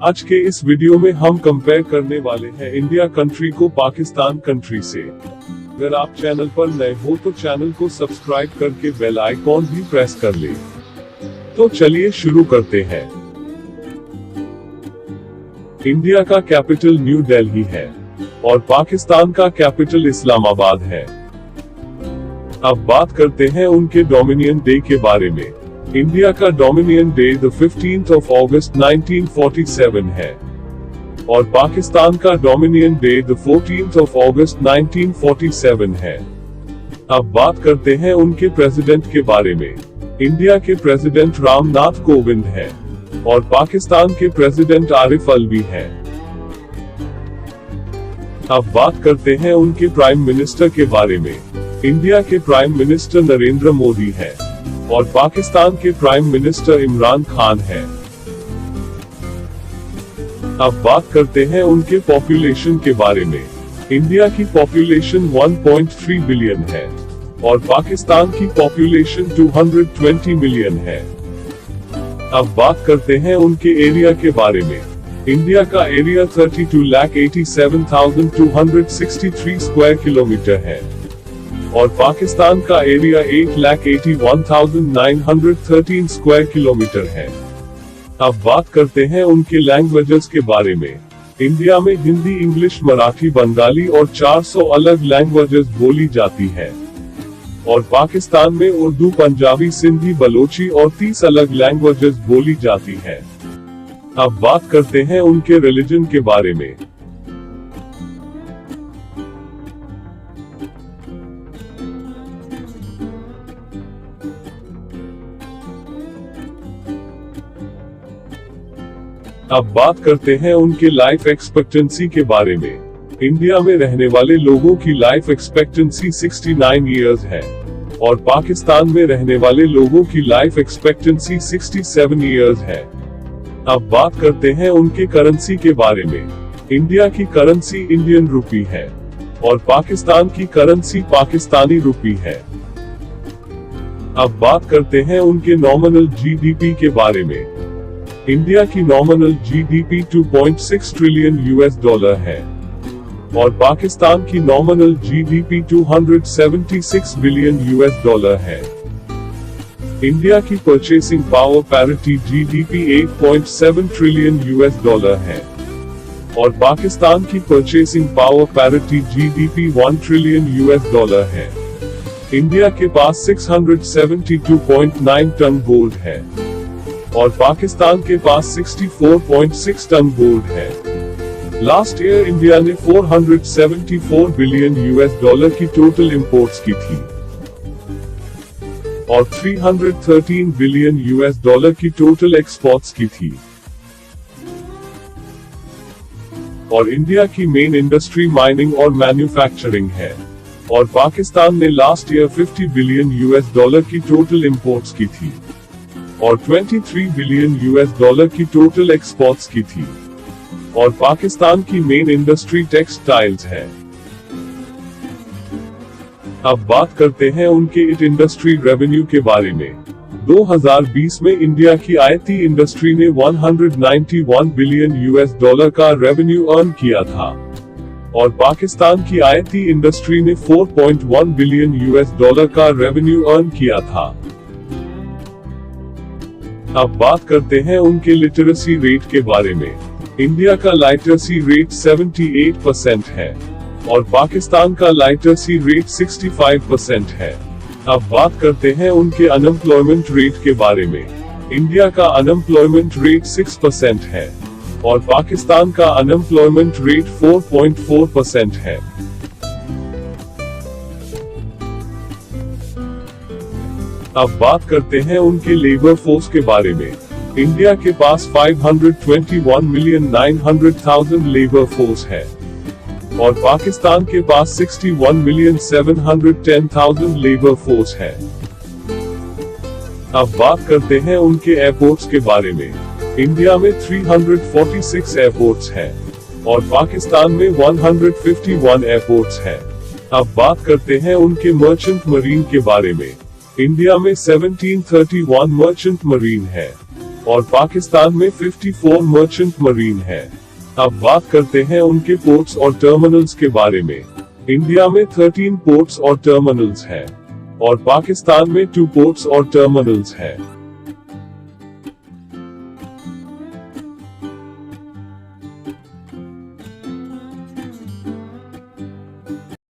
आज के इस वीडियो में हम कंपेयर करने वाले हैं इंडिया कंट्री को पाकिस्तान कंट्री से। अगर आप चैनल पर नए हो तो चैनल को सब्सक्राइब करके बेल आइकॉन भी प्रेस कर ले। तो चलिए शुरू करते हैं। इंडिया का कैपिटल न्यू दिल्ली है और पाकिस्तान का कैपिटल इस्लामाबाद है। अब बात करते हैं उनके डोमिनियन डे के बारे में। इंडिया का dominion day the 15th of August 1947 है और पाकिस्तान का dominion day the 14th of August 1947 है। अब बात करते हैं उनके प्रेसिडेंट के बारे में। इंडिया के प्रेसिडेंट रामनाथ कोविंद हैं और पाकिस्तान के प्रेसिडेंट आरिफ अलवी हैं। अब बात करते हैं उनके प्राइम मिनिस्टर के बारे में। इंडिया के प्राइम मिनिस्टर नरेंद्र मोदी हैं और पाकिस्तान के प्राइम मिनिस्टर इमरान खान हैं। अब बात करते हैं उनके पॉपुलेशन के बारे में। इंडिया की पॉपुलेशन 1.3 बिलियन है और पाकिस्तान की पॉपुलेशन 220 मिलियन है। अब बात करते हैं उनके एरिया के बारे में। इंडिया का एरिया 32,87,263 स्क्वायर किलोमीटर है और पाकिस्तान का एरिया 8,81,913 स्क्वायर किलोमीटर है। अब बात करते हैं उनके लैंग्वेजेस के बारे में। इंडिया में हिंदी, इंग्लिश, मराठी, बंगाली और 400 अलग लैंग्वेजेस बोली जाती है और पाकिस्तान में उर्दू, पंजाबी, सिंधी, बलोची और 30 अलग लैंग्वेजेस बोली जाती है। अब बात करते हैं उनके रिलीजन के बारे में। अब बात करते हैं उनके लाइफ एक्सपेक्टेंसी के बारे में। इंडिया में रहने वाले लोगों की लाइफ एक्सपेक्टेंसी 69 इयर्स है और पाकिस्तान में रहने वाले लोगों की लाइफ एक्सपेक्टेंसी 67 इयर्स है। अब बात करते हैं उनके करेंसी के बारे में। इंडिया की करेंसी इंडियन रुपी है और पाकिस्तान की करेंसी पाकिस्तानी रुपी है। अब बात करते हैं उनके नॉमिनल जीडीपी के बारे में। इंडिया की नॉमिनल जीडीपी 2.6 ट्रिलियन US$ है और पाकिस्तान की नॉमिनल जीडीपी 276 बिलियन US$ है। इंडिया की purchasing power parity GDP 8.7 trillion US$ है और पाकिस्तान की purchasing power parity GDP 1 trillion US$ है। इंडिया के पास 672.9 टन गोल्ड है और पाकिस्तान के पास 64.6 टन गोल्ड है। लास्ट ईयर इंडिया ने 474 बिलियन US$ की टोटल इंपोर्ट्स की थी और 313 बिलियन US$ की टोटल एक्सपोर्ट्स की थी। और इंडिया की मेन इंडस्ट्री माइनिंग और मैन्युफैक्चरिंग है और पाकिस्तान ने लास्ट ईयर 50 बिलियन US$ की टोटल इंपोर्ट्स की थी और 23 बिलियन US$ की टोटल एक्सपोर्ट्स की थी। और पाकिस्तान की मेन इंडस्ट्री टेक्सटाइल्स है। अब बात करते हैं उनके इट इंडस्ट्री रेवेन्यू के बारे में। 2020 में इंडिया की आईटी इंडस्ट्री ने 191 बिलियन US$ का रेवेन्यू अर्न किया था और पाकिस्तान की आईटी इंडस्ट्री ने 4.1 बिलियन US$ का रेवेन्यू अर्न किया था। अब बात करते हैं उनके लिटरेसी रेट के बारे में। इंडिया का लिटरेसी रेट 78% है और पाकिस्तान का लिटरेसी रेट 65% है। अब बात करते हैं उनके अनएम्प्लॉयमेंट रेट के बारे में। इंडिया का अनएम्प्लॉयमेंट रेट 6% है और पाकिस्तान का अनएम्प्लॉयमेंट रेट 4.4% है। अब बात करते हैं उनके लेबर फोर्स के बारे में। इंडिया के पास 521,900,000 लेबर फोर्स है और पाकिस्तान के पास 61,710,000 लेबर फोर्स है। अब बात करते हैं उनके एयरपोर्ट्स के बारे में। इंडिया में 346 एयरपोर्ट्स हैं और पाकिस्तान में 151 एयरपोर्ट्स हैं। अब बात करते हैं उनके मर्चेंट मरीन के बारे में। इंडिया में 1731 मर्चेंट मरीन है और पाकिस्तान में 54 मर्चेंट मरीन है। अब बात करते हैं उनके पोर्ट्स और टर्मिनल्स के बारे में। इंडिया में 13 पोर्ट्स और टर्मिनल्स हैं और पाकिस्तान में 2 पोर्ट्स और टर्मिनल्स हैं।